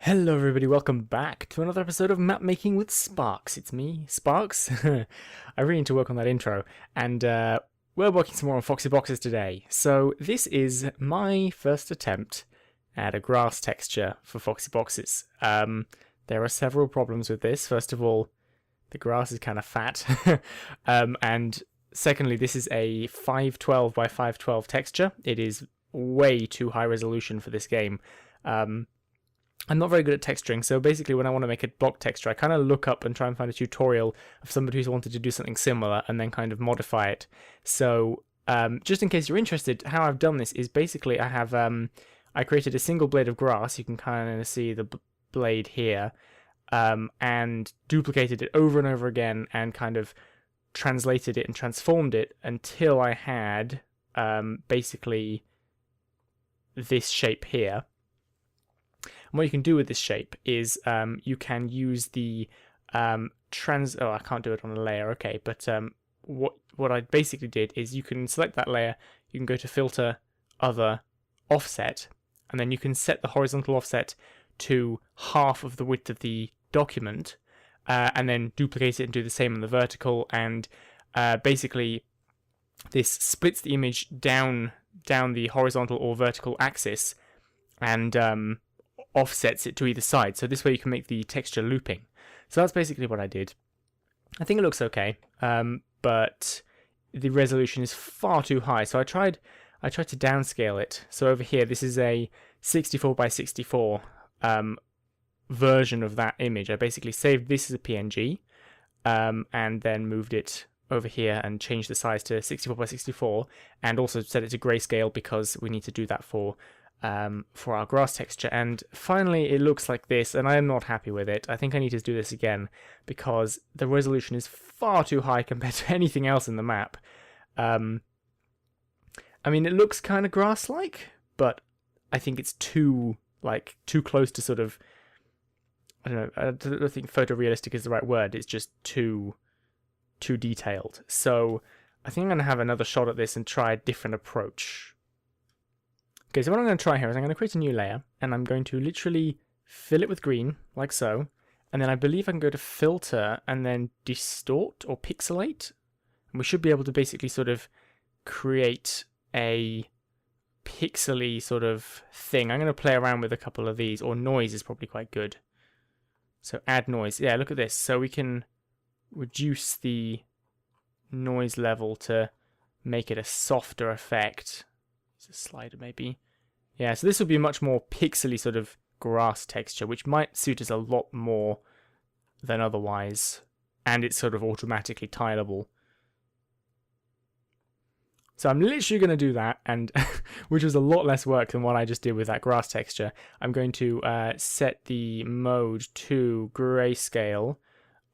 Hello everybody, welcome back to another episode of Map Making with Sparks. It's me, Sparks. I really need to work on that intro, and we're working some more on Foxy Boxes today. So this is my first attempt at a grass texture for Foxy Boxes. There are several problems with this. First of all, the grass is kind of fat, and secondly, this is a 512 by 512 texture. It is way too high resolution for this game. I'm not very good at texturing, so basically when I want to make a block texture, I kind of look up and try and find a tutorial of somebody who's wanted to do something similar and then kind of modify it. So just in case you're interested, how I've done this is basically I have I created a single blade of grass. You can kind of see the blade here, and duplicated it over and over again and kind of translated it and transformed it until I had basically this shape here. And what you can do with this shape is you can use the oh, I can't do it on a layer, okay, but what I basically did is you can select that layer, you can go to filter, other, offset, and then you can set the horizontal offset to half of the width of the document, and then duplicate it and do the same on the vertical, and basically this splits the image down the horizontal or vertical axis, and offsets it to either side, so this way you can make the texture looping. So that's basically what I did. I think it looks okay, but the resolution is far too high, so I tried to downscale it. So over here, this is a 64 by 64 version of that image. I basically saved this as a PNG, and then moved it over here and changed the size to 64 by 64, and also set it to grayscale because we need to do that for our grass texture. And finally it looks like this, and I am not happy with it. I think I need to do this again because the resolution is far too high compared to anything else in the map. I mean, it looks kind of grass-like, but I think it's too close to sort of, I don't know, I don't think photorealistic is the right word. It's just too detailed. So I think I'm going to have another shot at this and try a different approach. Okay, so what I'm going to try here is I'm going to create a new layer, and I'm going to literally fill it with green, like so, and then I believe I can go to filter and then distort or pixelate, and we should be able to basically sort of create a pixely sort of thing. I'm going to play around with a couple of these, or noise is probably quite good. So add noise. Yeah, look at this. So we can reduce the noise level to make it a softer effect. It's a slider maybe. Yeah, so this will be a much more pixely sort of grass texture, which might suit us a lot more than otherwise, and it's sort of automatically tileable. So I'm literally going to do that, and which was a lot less work than what I just did with that grass texture. I'm going to set the mode to grayscale.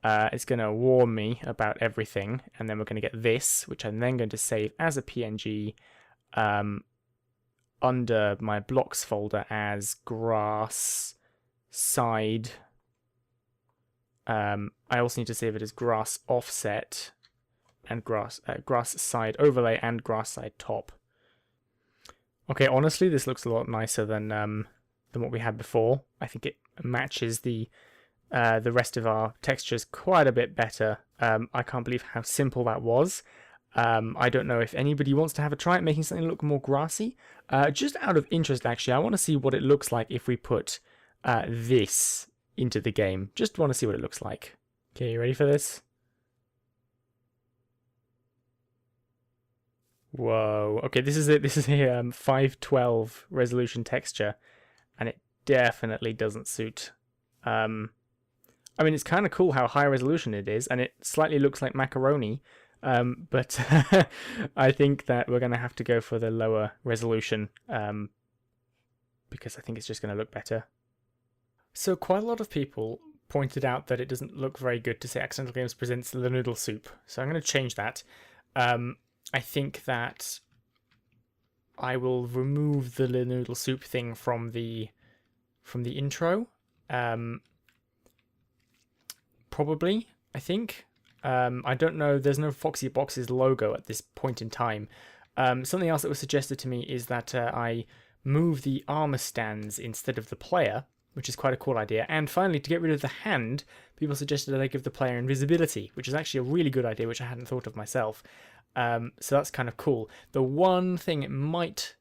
It's going to warn me about everything, and then we're going to get this, which I'm then going to save as a PNG under my blocks folder as grass side. I also need to save it as grass offset and grass side overlay and grass side top. Okay, honestly, this looks a lot nicer than what we had before. I think it matches the rest of our textures quite a bit better. I can't believe how simple that was. I don't know if anybody wants to have a try at making something look more grassy. Just out of interest, actually, I want to see what it looks like if we put this into the game. Just want to see what it looks like. Okay, you ready for this? Whoa. Okay, this is a 512 resolution texture, and it definitely doesn't suit. I mean, it's kind of cool how high resolution it is, and it slightly looks like macaroni. But I think that we're going to have to go for the lower resolution, because I think it's just going to look better. So quite a lot of people pointed out that it doesn't look very good to say Accidental Games presents the noodle soup. So I'm going to change that. I think that I will remove the noodle soup thing from the intro. Probably, I think. I don't know, there's no Foxy Boxes logo at this point in time. Something else that was suggested to me is that I move the armor stands instead of the player, which is quite a cool idea. And finally, to get rid of the hand, people suggested that I give the player invisibility, which is actually a really good idea, which I hadn't thought of myself. So that's kind of cool. The one thing it might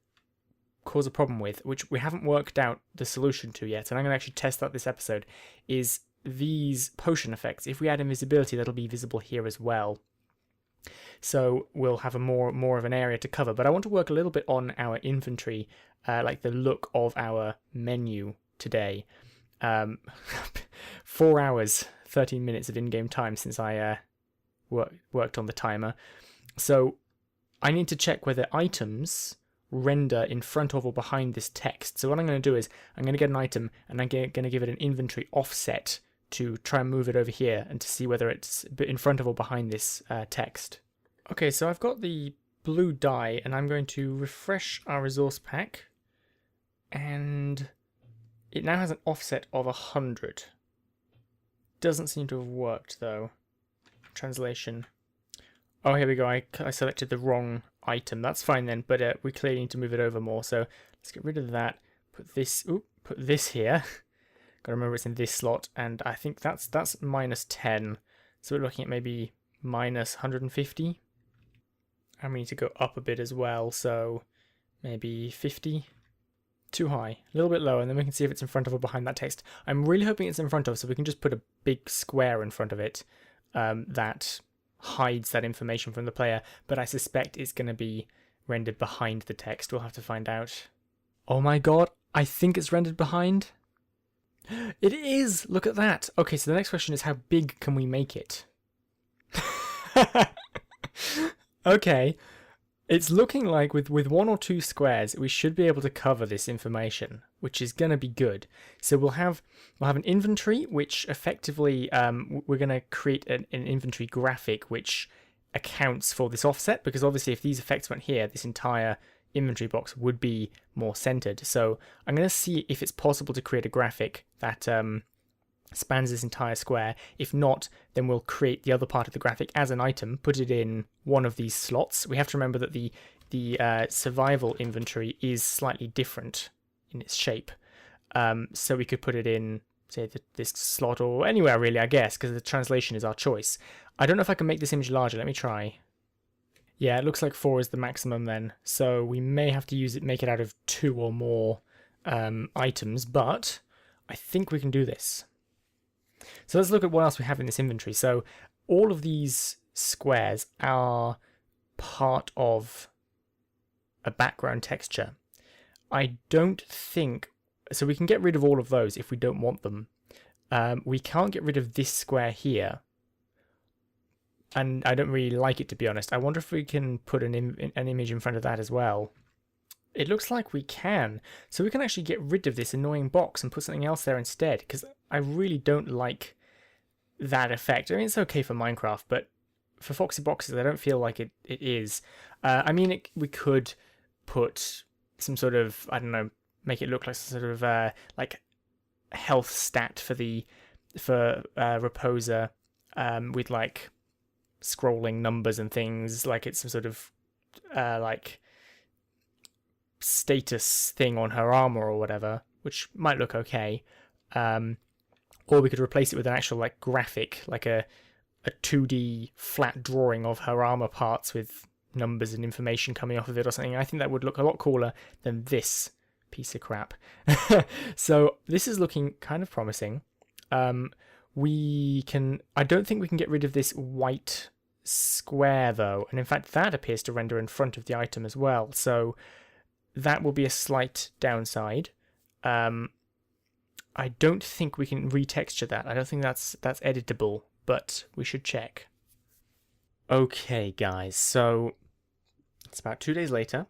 cause a problem with, which we haven't worked out the solution to yet, and I'm going to actually test that this episode, is these potion effects. If we add invisibility, that'll be visible here as well. So we'll have a more of an area to cover. But I want to work a little bit on our inventory, like the look of our menu today. 4 hours, 13 minutes of in-game time since I worked on the timer. So I need to check whether items render in front of or behind this text. So what I'm going to do is I'm going to get an item and I'm going to give it an inventory offset to try and move it over here and to see whether it's in front of or behind this text. Okay, so I've got the blue dye and I'm going to refresh our resource pack, and it now has an offset of 100. Doesn't seem to have worked though. Translation. Oh, here we go. I selected the wrong item. That's fine then, but we clearly need to move it over more. So let's get rid of that. Put this here. Got to remember it's in this slot, and I think that's minus 10. So we're looking at maybe minus 150. And we need to go up a bit as well, so maybe 50. Too high. A little bit lower, and then we can see if it's in front of or behind that text. I'm really hoping it's in front of, so we can just put a big square in front of it that hides that information from the player, but I suspect it's going to be rendered behind the text. We'll have to find out. Oh my god, I think it's rendered behind. It is! Look at that! Okay, so the next question is how big can we make it? Okay, it's looking like with 1 or 2 squares we should be able to cover this information, which is going to be good. So we'll have an inventory, which effectively we're going to create an inventory graphic which accounts for this offset, because obviously if these effects went here, this entire inventory box would be more centered. So I'm going to see if it's possible to create a graphic that spans this entire square. If not, then we'll create the other part of the graphic as an item, put it in one of these slots. We have to remember that the survival inventory is slightly different in its shape. So we could put it in, say, this slot or anywhere really, I guess, because the translation is our choice. I don't know if I can make this image larger. Let me try. Yeah, it looks like 4 is the maximum then. So we may have to make it out of 2 or more items, but I think we can do this. So let's look at what else we have in this inventory. So all of these squares are part of a background texture. I don't think... So we can get rid of all of those if we don't want them. We can't get rid of this square here. And I don't really like it, to be honest. I wonder if we can put an image in front of that as well. It looks like we can. So we can actually get rid of this annoying box and put something else there instead, because I really don't like that effect. I mean, it's okay for Minecraft, but for Foxy Boxes, I don't feel like it is. I mean, we could put some sort of, I don't know, make it look like some sort of like health stat for Reposer with like scrolling numbers and things, like it's some sort of like status thing on her armor or whatever, which might look okay. Or we could replace it with an actual like graphic, like a 2D flat drawing of her armor parts with numbers and information coming off of it or something. I think that would look a lot cooler than this piece of crap. So this is looking kind of promising. I don't think we can get rid of this white square though, and in fact that appears to render in front of the item as well, so that will be a slight downside. I don't think we can retexture that. I don't think that's editable, but we should check. Okay guys, so it's about 2 days later,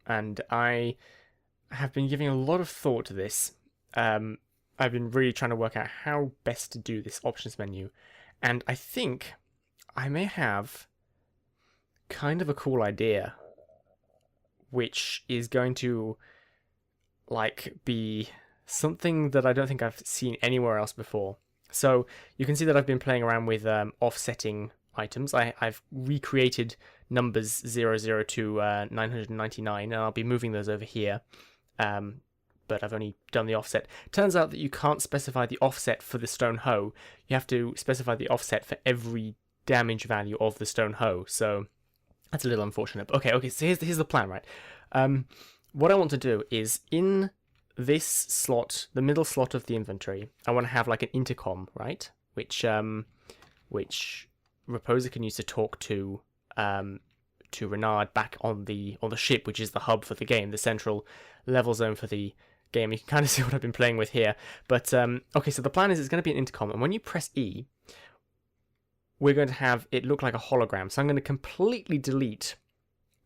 and I have been giving a lot of thought to this. I've been really trying to work out how best to do this options menu, and I think I may have kind of a cool idea, which is going to like be something that I don't think I've seen anywhere else before. So you can see that I've been playing around with offsetting items. I've recreated numbers 00 to 999, and I'll be moving those over here. but I've only done the offset. Turns out that you can't specify the offset for the stone hoe. You have to specify the offset for every damage value of the stone hoe. So that's a little unfortunate. But okay, so here's the plan, right? What I want to do is in this slot, the middle slot of the inventory, I want to have like an intercom, right? Which Reposer can use to talk to Renard back on the ship, which is the hub for the game, the central level zone for the game. You can kind of see what I've been playing with here. But okay, so the plan is it's going to be an intercom, and when you press E, we're going to have it look like a hologram. So I'm going to completely delete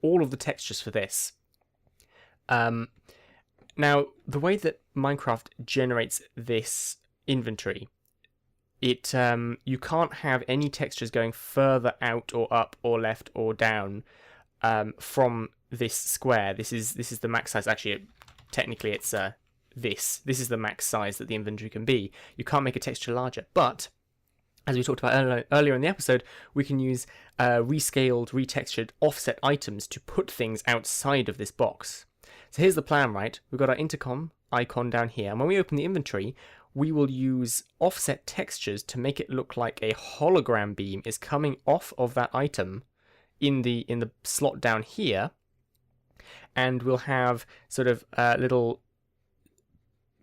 all of the textures for this. Now, the way that Minecraft generates this inventory, you can't have any textures going further out or up or left or down from this square. This is the max size. Actually, technically, it's this is the max size that the inventory can be. You can't make a texture larger, but as we talked about earlier in the episode, we can use rescaled, retextured, offset items to put things outside of this box. So here's the plan, right? We've got our intercom icon down here, and when we open the inventory, we will use offset textures to make it look like a hologram beam is coming off of that item in the slot down here, and we'll have sort of little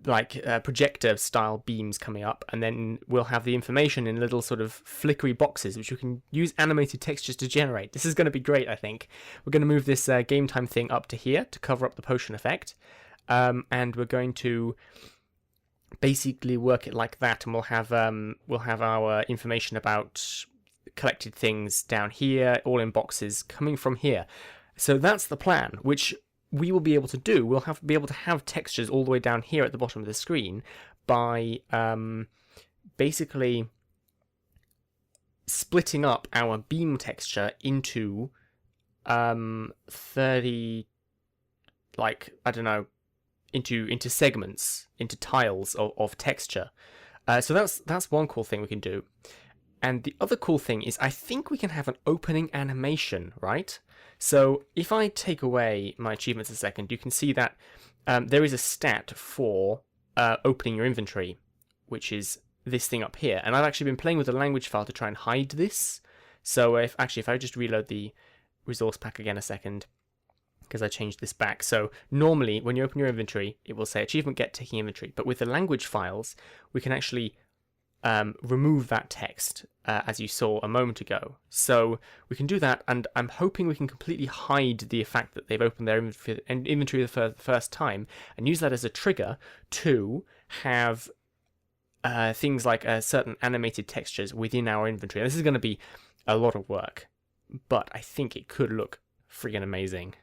like projector style beams coming up, and then we'll have the information in little sort of flickery boxes which we can use animated textures to generate. This is going to be great, I think. We're going to move this game time thing up to here to cover up the potion effect, and we're going to basically work it like that, and we'll have our information about collected things down here, all in boxes coming from here. So that's the plan, which we will be able to do. We'll be able to have textures all the way down here at the bottom of the screen by basically splitting up our beam texture into 30, like, I don't know, into segments, into tiles of texture. So that's one cool thing we can do. And the other cool thing is I think we can have an opening animation, right? So if I take away my achievements a second, you can see that there is a stat for opening your inventory, which is this thing up here. And I've actually been playing with the language file to try and hide this. So if I just reload the resource pack again a second, because I changed this back. So normally when you open your inventory, it will say achievement get taking inventory. But with the language files, we can actually remove that text as you saw a moment ago. So we can do that, and I'm hoping we can completely hide the fact that they've opened their inventory for the first time, and use that as a trigger to have things like certain animated textures within our inventory. And this is going to be a lot of work, but I think it could look friggin' amazing.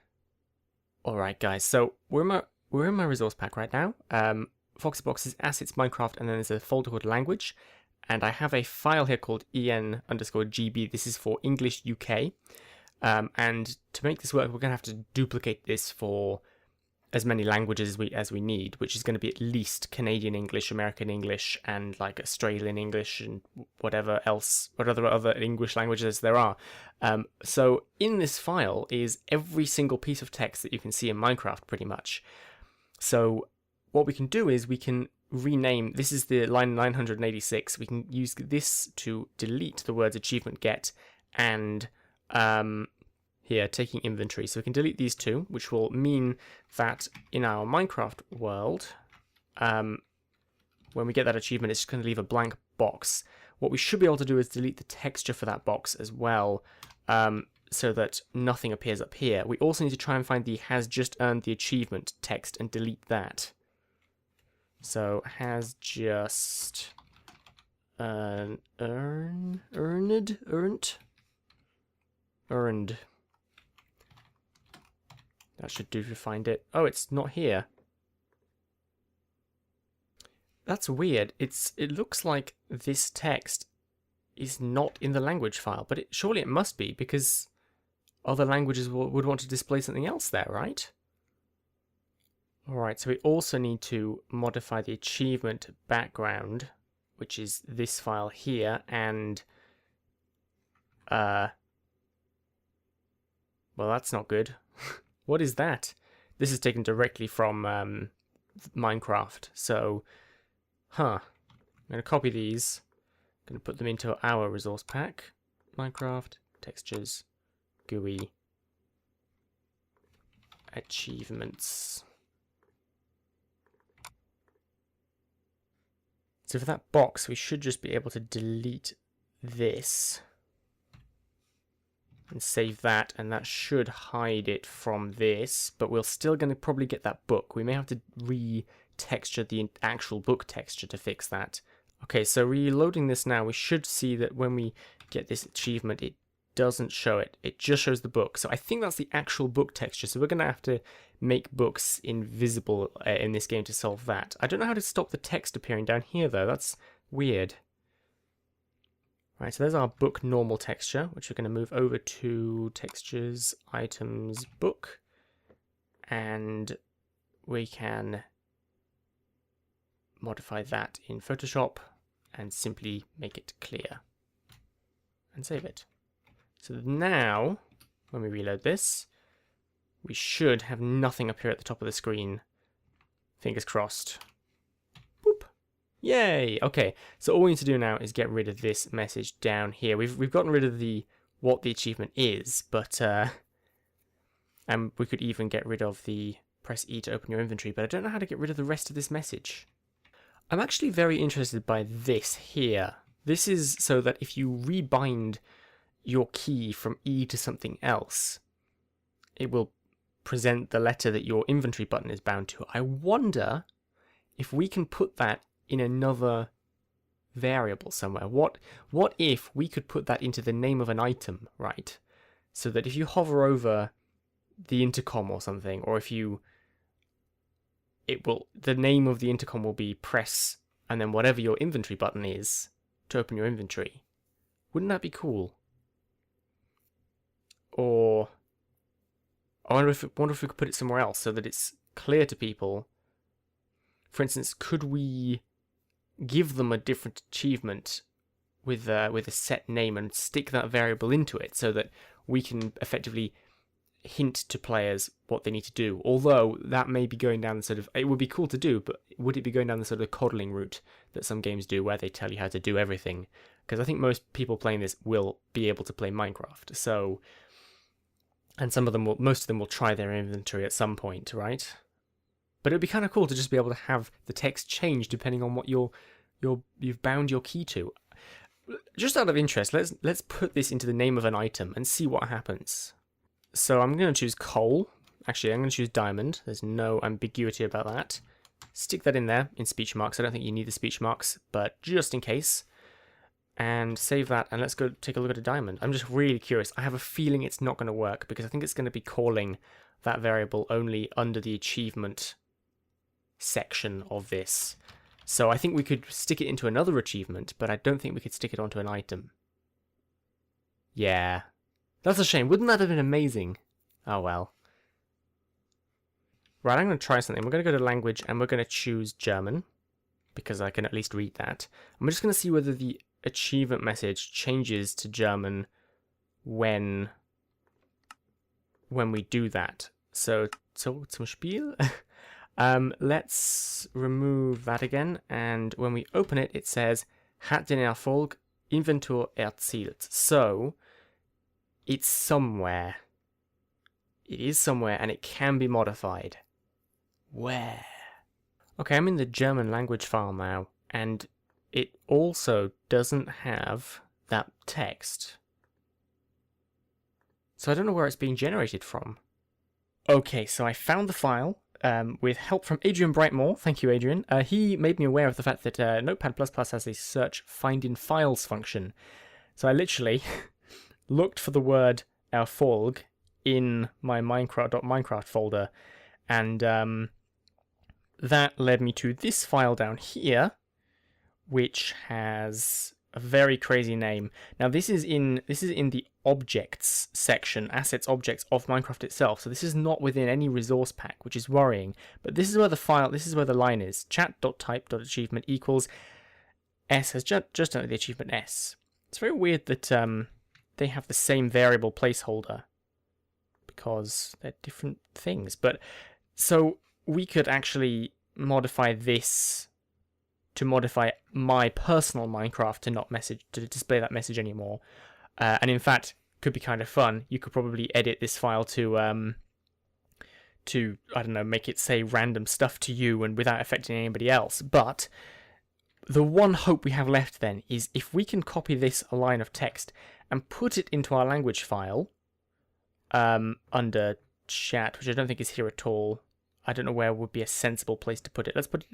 Alright guys, so we're in my resource pack right now. Foxybox's assets Minecraft, and then there's a folder called language, and I have a file here called en_gb. This is for English UK, and to make this work, we're going to have to duplicate this for as many languages as we need, which is going to be at least Canadian English, American English, and like Australian English, and whatever other English languages there are. So in this file is every single piece of text that you can see in Minecraft, pretty much. So what we can do is we can rename, this is the line 986, we can use this to delete the words achievement get and here, taking inventory. So we can delete these two, which will mean that in our Minecraft world, when we get that achievement, it's just going to leave a blank box. What we should be able to do is delete the texture for that box as well, so that nothing appears up here. We also need to try and find the has just earned the achievement text and delete that. So has just earned. That should do to find it. Oh, it's not here. That's weird. It looks like this text is not in the language file, but surely it must be, because other languages would want to display something else there, right? Alright, so we also need to modify the achievement background, which is this file here, and well, that's not good. What is that? This is taken directly from Minecraft. So, I'm going to copy these. I'm going to put them into our resource pack. Minecraft, textures, GUI, achievements. So for that box, we should just be able to delete this and save that, and that should hide it from this, but we're still going to probably get that book. We may have to re-texture the actual book texture to fix that. Okay, so reloading this now, we should see that when we get this achievement, it doesn't show it. It just shows the book. So I think that's the actual book texture. So we're going to have to make books invisible in this game to solve that. I don't know how to stop the text appearing down here, though. That's weird. Right, so there's our book normal texture, which we're going to move over to textures, items, book. And we can modify that in Photoshop and simply make it clear and save it. So now, when we reload this, we should have nothing appear at the top of the screen. Fingers crossed. Boop. Yay! Okay, so all we need to do now is get rid of this message down here. We've gotten rid of what the achievement is, but and we could even get rid of the press E to open your inventory, but I don't know how to get rid of the rest of this message. I'm actually very interested by this here. This is so that if you rebind your key from E to something else, it will present the letter that your inventory button is bound to. I wonder if we can put that in another variable somewhere. What if we could put that into the name of an item, right? So that if you hover over the intercom or something, or if you the name of the intercom will be press and then whatever your inventory button is to open your inventory. Wouldn't that be cool? Or I wonder if we could put it somewhere else so that it's clear to people. For instance, could we give them a different achievement with a set name and stick that variable into it so that we can effectively hint to players what they need to do? Although that may be going down the sort of, it would be cool to do, but would it be going down the sort of coddling route that some games do where they tell you how to do everything? Because I think most people playing this will be able to play Minecraft. So, and most of them will try their inventory at some point, right? But it would be kind of cool to just be able to have the text change depending on what you've bound your key to. Just out of interest, let's put this into the name of an item and see what happens. So I'm going to choose coal. Actually, I'm going to choose diamond. There's no ambiguity about that. Stick that in there in speech marks. I don't think you need the speech marks, but just in case. And save that, and let's go take a look at a diamond. I'm just really curious. I have a feeling it's not going to work because I think it's going to be calling that variable only under the achievement section of this. So I think we could stick it into another achievement, but I don't think we could stick it onto an item. Yeah. That's a shame. Wouldn't that have been amazing? Oh well. Right, I'm going to try something. We're going to go to language, and we're going to choose German, because I can at least read that. I'm just going to see whether the achievement message changes to German when we do that. So zum Spiel. Let's remove that again, and when we open it, it says hat den Erfolg Inventur erzielt. So it's somewhere. It is somewhere, and it can be modified. Where? Okay, I'm in the German language file now, and it also doesn't have that text. So I don't know where it's being generated from. Okay, so I found the file with help from Adrian Brightmore. Thank you, Adrian. He made me aware of the fact that Notepad++ has a search find in files function. So I literally looked for the word Erfolg in my Minecraft folder, and that led me to this file down here, which has a very crazy name. Now this is in the objects section, assets objects of Minecraft itself. So this is not within any resource pack, which is worrying. But this is where the line is. Chat.type.achievement equals S has just under the achievement S. It's very weird that they have the same variable placeholder because they're different things. But so we could actually modify this to modify my personal Minecraft to display that message anymore. And in fact, could be kind of fun. You could probably edit this file to I don't know, make it say random stuff to you and without affecting anybody else. But the one hope we have left then is if we can copy this line of text and put it into our language file under chat, which I don't think is here at all. I don't know where would be a sensible place to put it. Let's put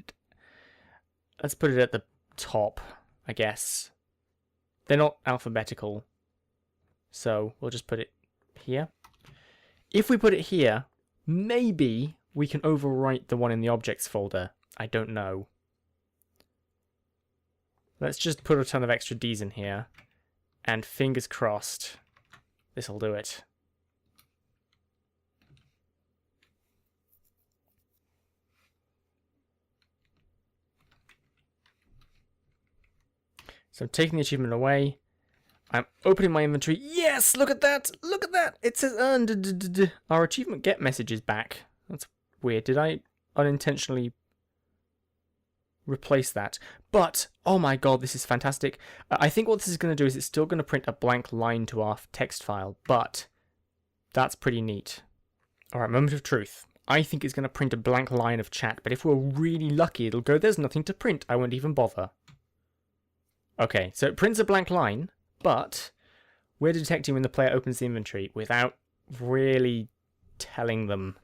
it at the top, I guess. They're not alphabetical, so we'll just put it here. If we put it here, maybe we can overwrite the one in the objects folder. I don't know. Let's just put a ton of extra D's in here, and fingers crossed, this'll do it. So I'm taking the achievement away. I'm opening my inventory. Yes, look at that! Look at that! It says earned. Our achievement get message is back. That's weird. Did I unintentionally replace that? But, oh my god, this is fantastic. I think what this is going to do is it's still going to print a blank line to our text file, but that's pretty neat. Alright, moment of truth. I think it's going to print a blank line of chat, but if we're really lucky, it'll go, there's nothing to print. I won't even bother. Okay, so it prints a blank line, but we're detecting when the player opens the inventory without really telling them.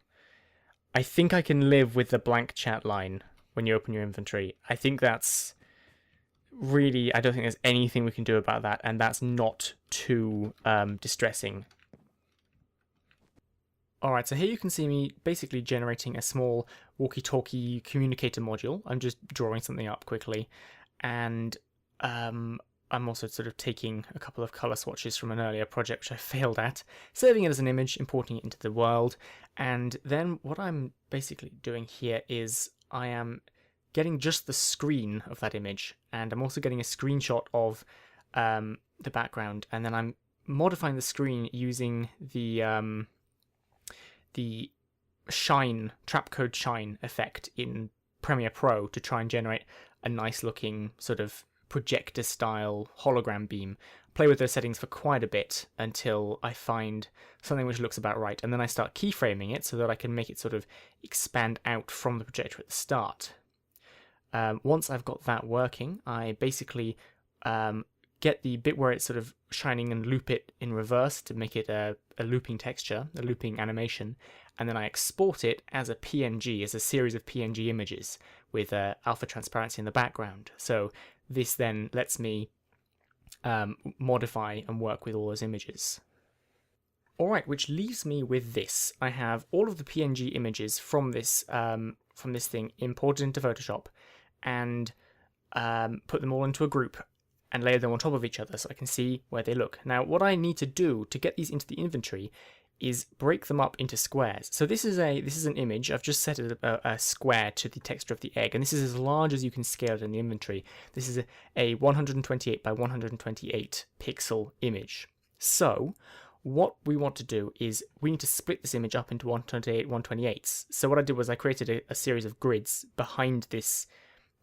I think I can live with the blank chat line when you open your inventory. I think that's really, I don't think there's anything we can do about that, and that's not too distressing. Alright, so here you can see me basically generating a small walkie-talkie communicator module. I'm just drawing something up quickly, and I'm also sort of taking a couple of color swatches from an earlier project which I failed at, saving it as an image, importing it into the world, and then what I'm basically doing here is I am getting just the screen of that image, and I'm also getting a screenshot of the background, and then I'm modifying the screen using the shine, trapcode shine effect in Premiere Pro to try and generate a nice looking sort of projector style hologram beam. Play with those settings for quite a bit until I find something which looks about right, and then I start keyframing it so that I can make it sort of expand out from the projector at the start. Once I've got that working, I basically get the bit where it's sort of shining and loop it in reverse to make it a looping texture, a looping animation, and then I export it as a PNG, as a series of PNG images with alpha transparency in the background. So this then lets me modify and work with all those images. Alright, which leaves me with this. I have all of the PNG images from this thing imported into Photoshop, and put them all into a group and layer them on top of each other so I can see where they look. Now, what I need to do to get these into the inventory is break them up into squares. So this is an image. I've just set a square to the texture of the egg, and this is as large as you can scale it in the inventory. This is a 128 by 128 pixel image. So what we want to do is we need to split this image up into 128 128s. So what I did was I created a series of grids behind this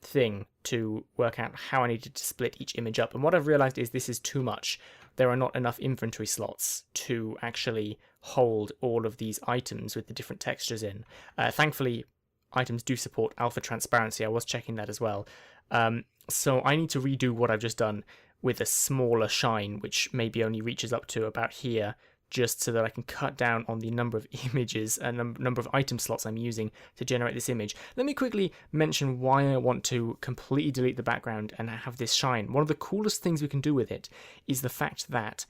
thing to work out how I needed to split each image up, and what I've realized is this is too much. There are not enough inventory slots to actually hold all of these items with the different textures in. Thankfully, items do support alpha transparency. I was checking that as well. So I need to redo what I've just done with a smaller shine, which maybe only reaches up to about here, just so that I can cut down on the number of images and number of item slots I'm using to generate this image. Let me quickly mention why I want to completely delete the background and have this shine. One of the coolest things we can do with it is the fact that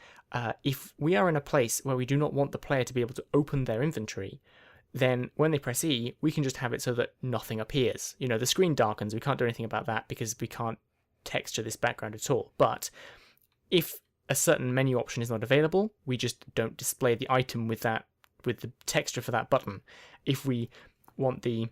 if we are in a place where we do not want the player to be able to open their inventory, then when they press E, we can just have it so that nothing appears. You know, the screen darkens, we can't do anything about that because we can't texture this background at all. But if a certain menu option is not available, we just don't display the item with the texture for that button. If we want the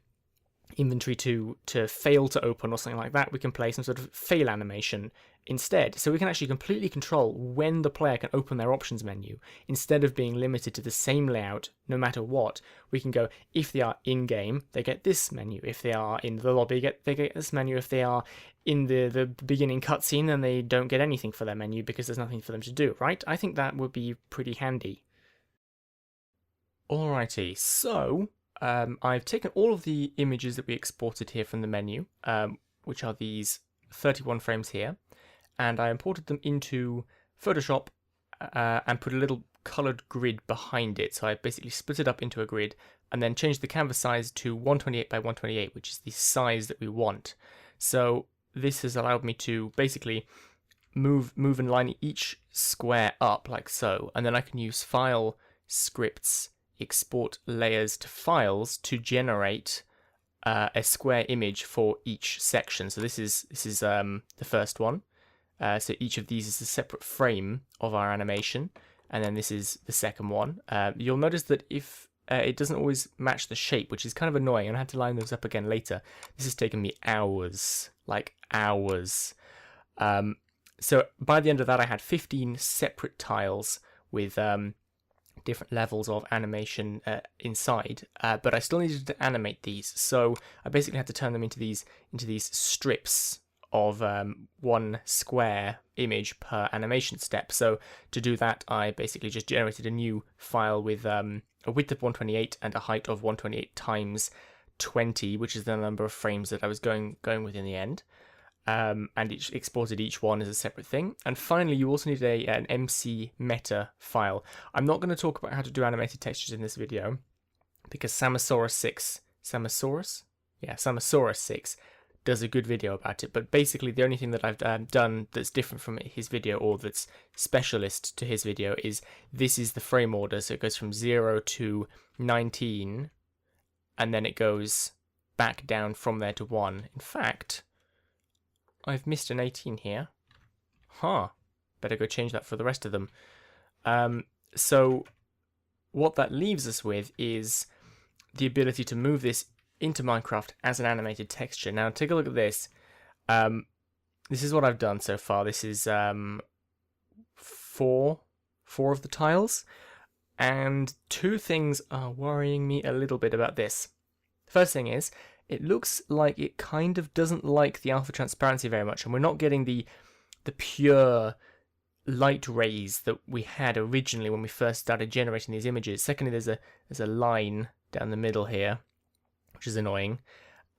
inventory to fail to open or something like that, we can play some sort of fail animation instead. So we can actually completely control when the player can open their options menu. Instead of being limited to the same layout no matter what, we can go, if they are in game, they get this menu. If they are in the lobby, they get this menu. If they are in the beginning cutscene, then they don't get anything for their menu because there's nothing for them to do, right? I think that would be pretty handy. Alrighty, so I've taken all of the images that we exported here from the menu, which are these 31 frames here, and I imported them into Photoshop and put a little colored grid behind it. So I basically split it up into a grid and then changed the canvas size to 128 by 128, which is the size that we want. So this has allowed me to basically move and line each square up like so, and then I can use file scripts, export layers to files to generate a square image for each section. So this is the first one. So each of these is a separate frame of our animation, and then this is the second one. You'll notice that if it doesn't always match the shape, which is kind of annoying, and I had to line those up again later. This has taken me hours, like hours. So by the end of that, I had 15 separate tiles with different levels of animation inside, but I still needed to animate these, so I basically had to turn them into these strips of one square image per animation step. So to do that, I basically just generated a new file with a width of 128 and a height of 128 times 20, which is the number of frames that I was going with in the end. And it exported each one as a separate thing. And finally, you also need an MC meta file. I'm not going to talk about how to do animated textures in this video because Samosaurus 6 does a good video about it. But basically, the only thing that I've done that's different from his video, or that's specialist to his video, is this is the frame order. So it goes from 0 to 19, and then it goes back down from there to 1. In fact, I've missed an 18 here. Better go change that for the rest of them. So what that leaves us with is the ability to move this into Minecraft as an animated texture. Now take a look at this. This is what I've done so far. This is four of the tiles, and two things are worrying me a little bit about this. The first thing is, it looks like it kind of doesn't like the alpha transparency very much, and we're not getting the pure light rays that we had originally when we first started generating these images. Secondly, there's a line down the middle here, which is annoying.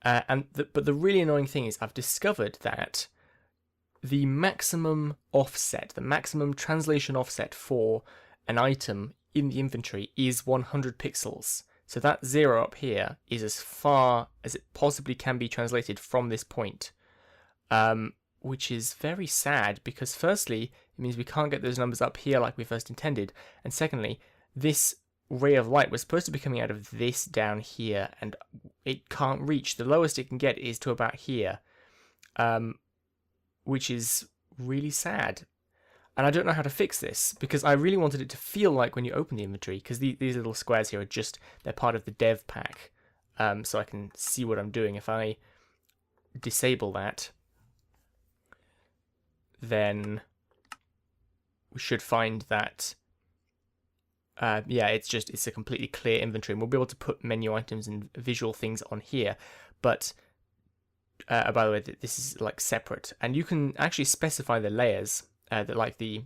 But the really annoying thing is I've discovered that the maximum offset, the maximum translation offset for an item in the inventory is 100 pixels. So that 0 up here is as far as it possibly can be translated from this point, which is very sad because firstly, it means we can't get those numbers up here like we first intended, and secondly, this ray of light was supposed to be coming out of this down here, and it can't reach. The lowest it can get is to about here, which is really sad. And I don't know how to fix this, because I really wanted it to feel like when you open the inventory, because these little squares here are they're part of the dev pack, so I can see what I'm doing. If I disable that, then we should find that, it's a completely clear inventory, and we'll be able to put menu items and visual things on here. But by the way, this is like separate, and you can actually specify the layers. That like the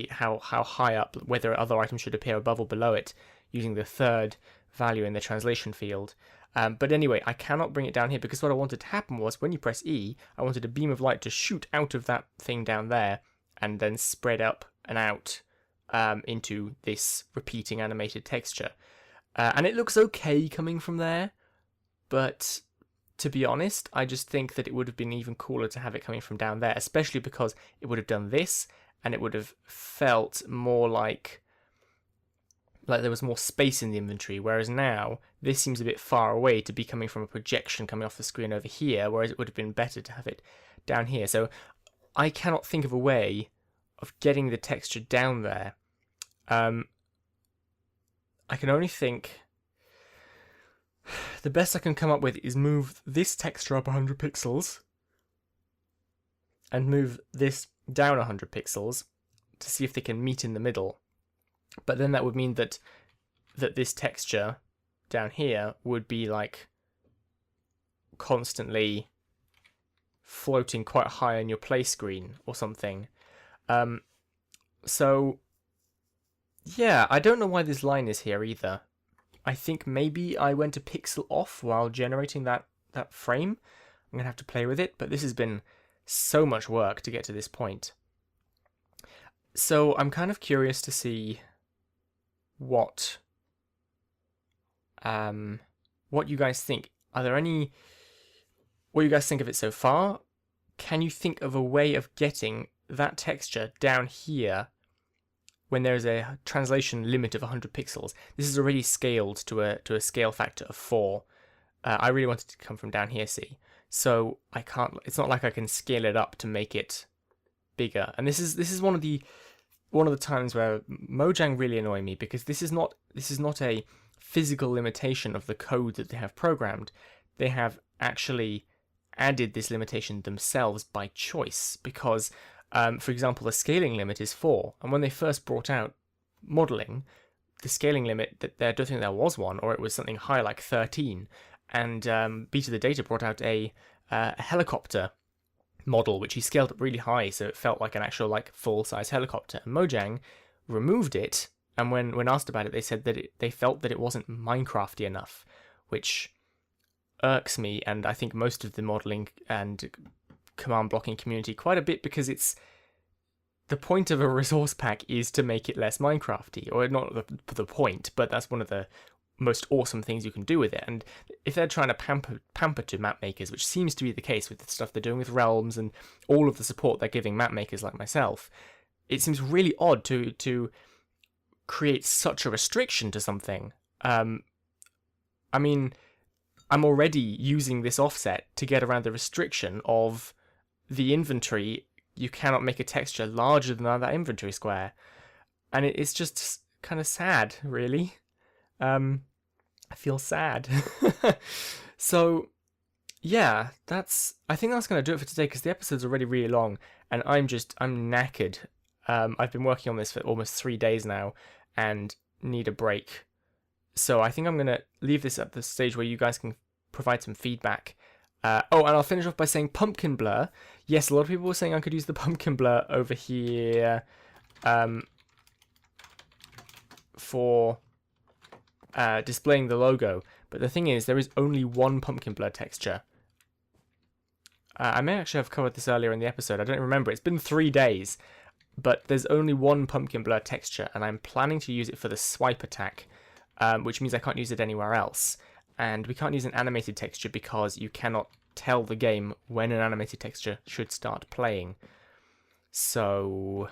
how high up, whether other items should appear above or below it, using the third value in the translation field. But anyway, I cannot bring it down here because what I wanted to happen was when you press E, I wanted a beam of light to shoot out of that thing down there and then spread up and out into this repeating animated texture. And it looks okay coming from there, but to be honest, I just think that it would have been even cooler to have it coming from down there, especially because it would have done this, and it would have felt more like there was more space in the inventory, whereas now, this seems a bit far away to be coming from a projection coming off the screen over here, whereas it would have been better to have it down here. So I cannot think of a way of getting the texture down there. I can only think the best I can come up with is move this texture up 100 pixels and move this down 100 pixels to see if they can meet in the middle. But then that would mean that this texture down here would be like constantly floating quite high on your play screen or something. So yeah, I don't know why this line is here either. I think maybe I went a pixel off while generating that frame. I'm gonna have to play with it, but this has been so much work to get to this point. So I'm kind of curious to see what you guys think. What you guys think of it so far? Can you think of a way of getting that texture down here when there's a translation limit of 100 pixels? This is already scaled to a scale factor of 4. I really wanted to come from down here, see? So I can't. It's not like I can scale it up to make it bigger. And this is one of the times where Mojang really annoy me, because this is not a physical limitation of the code that they have programmed. They have actually added this limitation themselves by choice, because for example, the scaling limit is 4, and when they first brought out modeling, the scaling limit, I don't think there was one, or it was something high like 13, and Beta the Data brought out a helicopter model which he scaled up really high, so it felt like an actual like full-size helicopter, and Mojang removed it, and when asked about it, they said that they felt that it wasn't Minecrafty enough, which irks me, and I think most of the modeling and command blocking community quite a bit, because it's the point of a resource pack is to make it less Minecrafty, or not the point, but that's one of the most awesome things you can do with it. And if they're trying to pamper to map makers, which seems to be the case with the stuff they're doing with Realms and all of the support they're giving map makers like myself, it seems really odd to create such a restriction to something. I mean, I'm already using this offset to get around the restriction of the inventory. You cannot make a texture larger than that inventory square, and it's just kind of sad, really. I feel sad. So yeah, I think that's going to do it for today, because the episode's already really long, and I'm knackered. I've been working on this for almost 3 days now and need a break. So I think I'm going to leave this at the stage where you guys can provide some feedback. And I'll finish off by saying pumpkin blur. Yes, a lot of people were saying I could use the pumpkin blur over here for displaying the logo. But the thing is, there is only one pumpkin blur texture. I may actually have covered this earlier in the episode. I don't remember. It's been 3 days. But there's only one pumpkin blur texture, and I'm planning to use it for the swipe attack, which means I can't use it anywhere else. And we can't use an animated texture because you cannot tell the game when an animated texture should start playing. So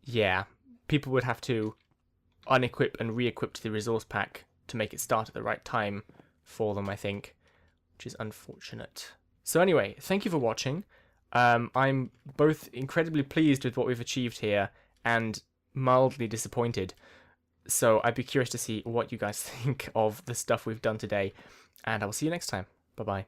yeah, people would have to unequip and re-equip the resource pack to make it start at the right time for them, I think, which is unfortunate. So anyway, thank you for watching. I'm both incredibly pleased with what we've achieved here and mildly disappointed. So I'd be curious to see what you guys think of the stuff we've done today, and I will see you next time. Bye-bye.